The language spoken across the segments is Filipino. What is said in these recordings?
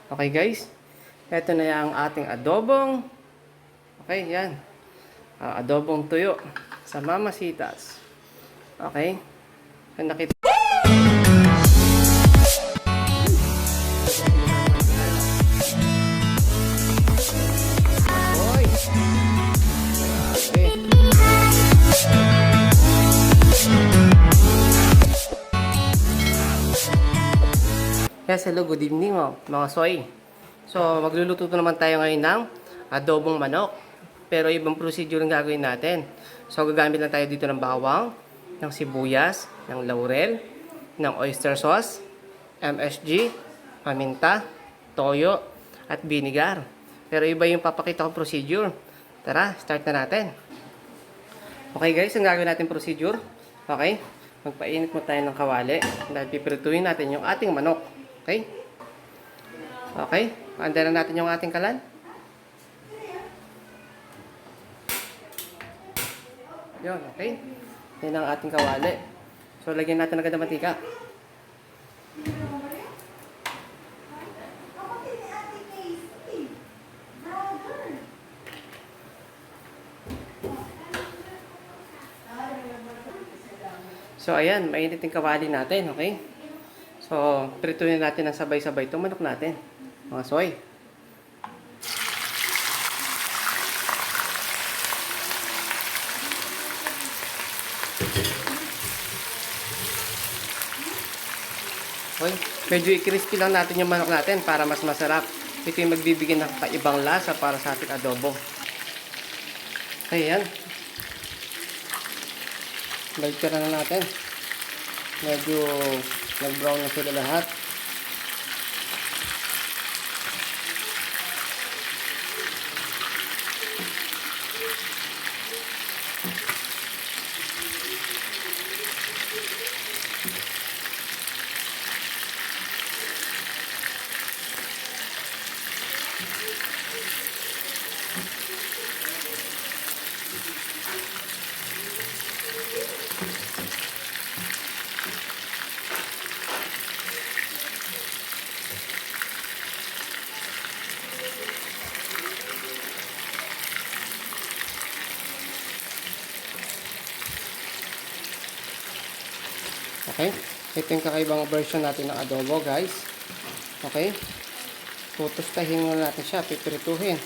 Okay guys, ito na yung ating adobong. Okay, yan. Adobong tuyo sa Mamasitas. Okay? So, nakita. Oy! Okay. Yes, hello, good evening mga soy. So, magluluto naman tayo ngayon ng adobong manok. Pero ibang procedure ang gagawin natin. So, gagamit lang tayo dito ng bawang, ng sibuyas, ng laurel, ng oyster sauce, MSG, paminta, toyo, at vinegar. Pero iba yung papakita kong procedure. Tara, start na natin. Okay guys, ang gagawin natin procedure. Okay, magpainit mo tayo ng kawali. Dahil pipirituhin natin yung ating manok. Okay? Okay, andan na natin yung ating kalan. Yun, okay. Yan ang ating kawali. So, lagyan natin agad ng mantika. So, ayan, mainit yung kawali natin, okay? So, prituhin natin ng sabay-sabay itong manok natin. Mga soy. Okay, medyo i-crispy lang natin yung manok natin para mas masarap. Ito yung magbibigay ng kaibang lasa para sa ating adobo. Okay, yan. Balik ka na natin. Medyo nag-brown na sila lahat. Okay? Ito yung kakaibang version natin ng adobo, guys. Okay? Tutustahin muna natin siya, pipirituhin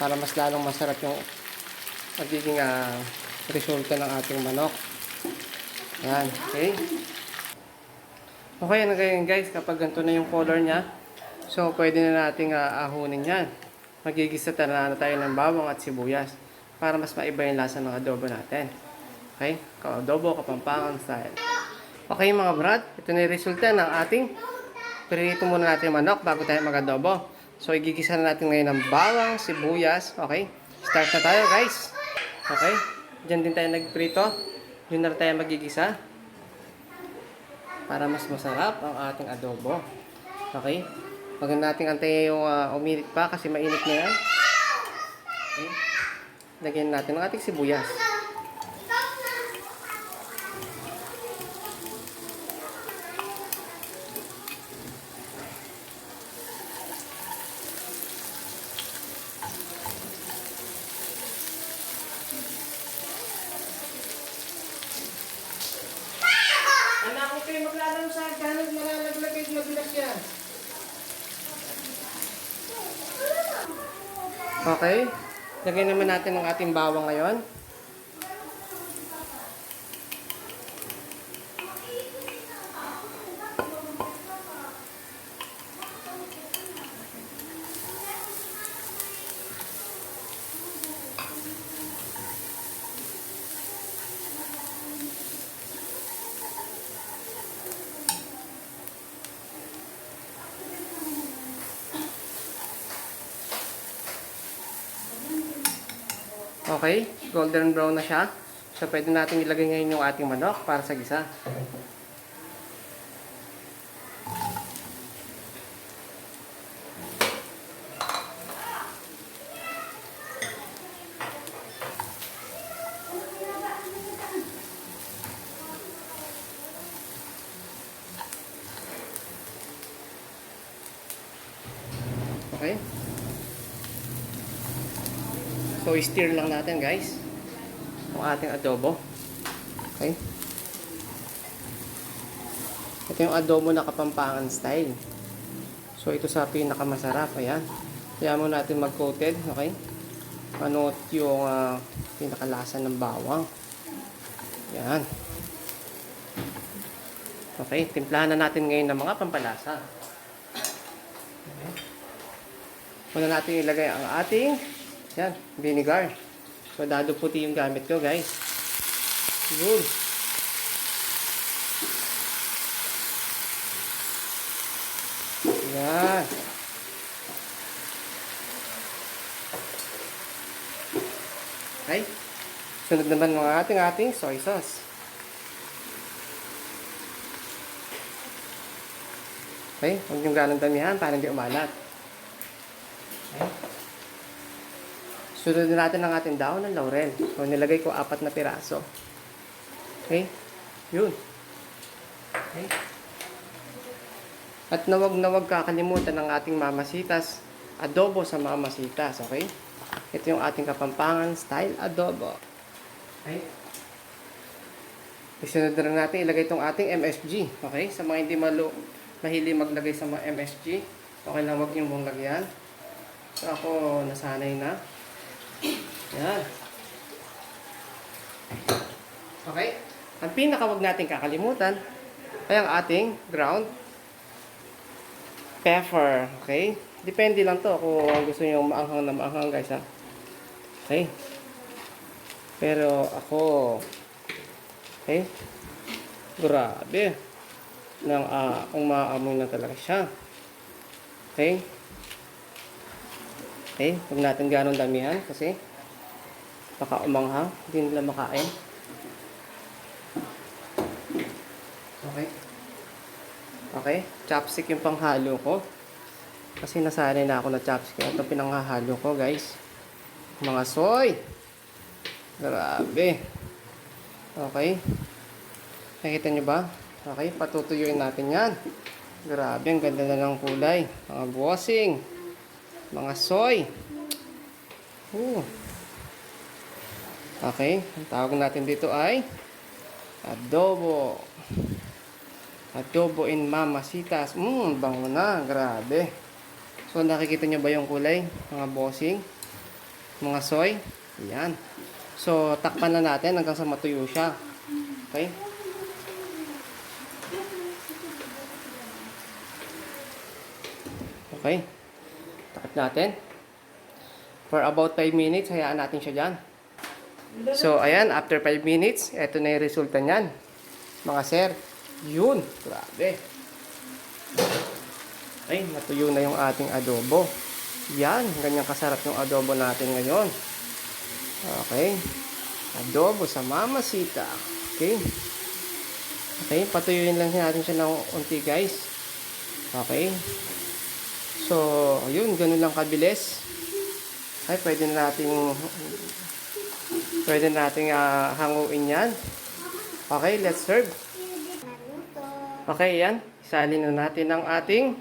para mas lalong masarap yung magiging resulta ng ating manok. Yan, okay? Okay, ano ganyan guys, kapag ganito na yung color niya, so pwede na nating ahunin yan. Magigisa na tayo ng bawang at sibuyas para mas maiba yung lasa ng adobo natin. Okay? Ka-adobo, Kapampangan style. Okay mga brad, ito na yung resulta ng ating pirito muna natin yung manok bago tayo mag-adobo. So igigisa na natin ngayon ng bawang, sibuyas. Okay, start na tayo guys. Okay, dyan din tayo nagprito. Yun na tayo magigisa para mas masarap ang ating adobo. Okay, wag natin antayin yung uminit pa kasi mainit na yan. Okay, lagyan natin ang ating sibuyas. Anak ko kayo maglalaro sa ganag, malalaglag mabilas yan. Okay. Lagyan naman natin ang ating bawang ngayon. Okay, golden brown na siya. So, pwede natin ilagay ngayon yung ating manok para sa gisa. Okay? So, stir lang natin guys. Ang ating adobo. Okay? Ito yung adobo na Kapampangan style. So, ito sa pinakamasarap. Ayan. Kaya mo natin mag-coated. Okay? Ano yung pinakalasa ng bawang. Ayan. Okay. Timplahan na natin ngayon ng mga pampalasa. Okay. Muna natin ilagay ang ating vinegar. So, dado puti yung gamit ko, guys. Good. Yan. Okay. Sunod naman mga ating soy sauce. Okay. Huwag yung ganong damihan para hindi umalat. Okay. Sunod natin ang ating daon ng laurel. So, nilagay ko 4 na piraso. Okay? Yun. Okay? At na wag kakalimutan ng ating mamasitas. Adobo sa mamasitas. Okay? Ito yung ating Kapampangan style adobo. Okay? Isunod na natin ilagay itong ating MSG. Okay? Sa mga hindi mahilig maglagay sa mga MSG, okay lang wag yung mong lagyan. So, ako nasanay na. Yan. Okay? Ang pinakawag natin kakalimutan ay ang ating ground pepper. Okay? Depende lang to kung gusto nyo maanghang na maanghang guys ha. Okay? Pero ako okay? Grabe. Nang kung maaamoy na talaga siya. Okay? Okay, huwag natin ganong damihan kasi baka umanghang, hindi nila makain. Okay. Okay, chopstick yung panghalo ko. Kasi nasanay na ako na chopstick. Ito pinanghahalo ko, guys. Mga soy. Grabe. Okay. Nakita nyo ba? Okay, patutuyuin natin yan. Grabe, ang ganda na ng kulay. Mga bossing. Mga soy. Okay, ang tawag natin dito ay adobo. Adobo in mamasitas. Bango na. Grabe. So, nakikita nyo ba yung kulay? Mga bossing. Mga soy. Ayan. So, takpan na natin hanggang sa matuyo siya. Okay. Okay. Takip natin. For about 5 minutes, hayaan natin siya dyan. So, ayan, after 5 minutes, eto na yung resulta niyan. Mga sir, yun. Grabe. Ay, natuyo na yung ating adobo. Yan, ganyan kasarap yung adobo natin ngayon. Okay. Adobo sa mamasita. Okay. Okay, patuyuin lang natin siya ng unti, guys. Okay. So, yun, ganun lang kabilis. Ay, pwede nating hanguin yan. Okay, let's serve. Okay, yan. Isalin na natin ang ating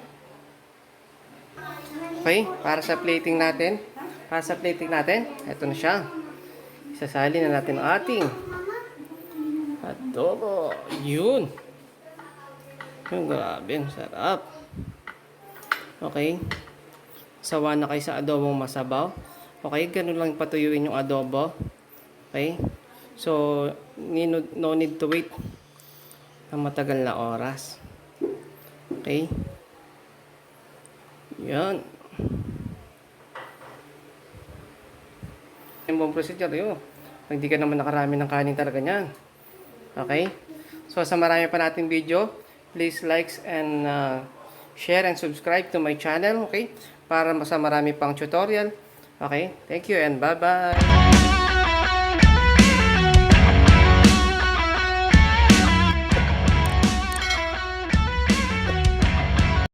okay, para sa plating natin. Ito na siya. Isasalin na natin ang ating adobo. Yun. Yung grabe, ang sarap. Okay. Sawa na kayo sa adobong masabaw. Okay, ganun lang patuyuin yung adobo. Okay. So, no need to wait ng matagal na oras. Okay. Yan. Yung buong procedure yun. Hindi ka naman nakarami ng kanin talaga niyan. Okay. So, sa marami pa nating video, please like and share and subscribe to my channel. Okay. Para sa marami pang tutorial. Okay. Thank you and bye-bye.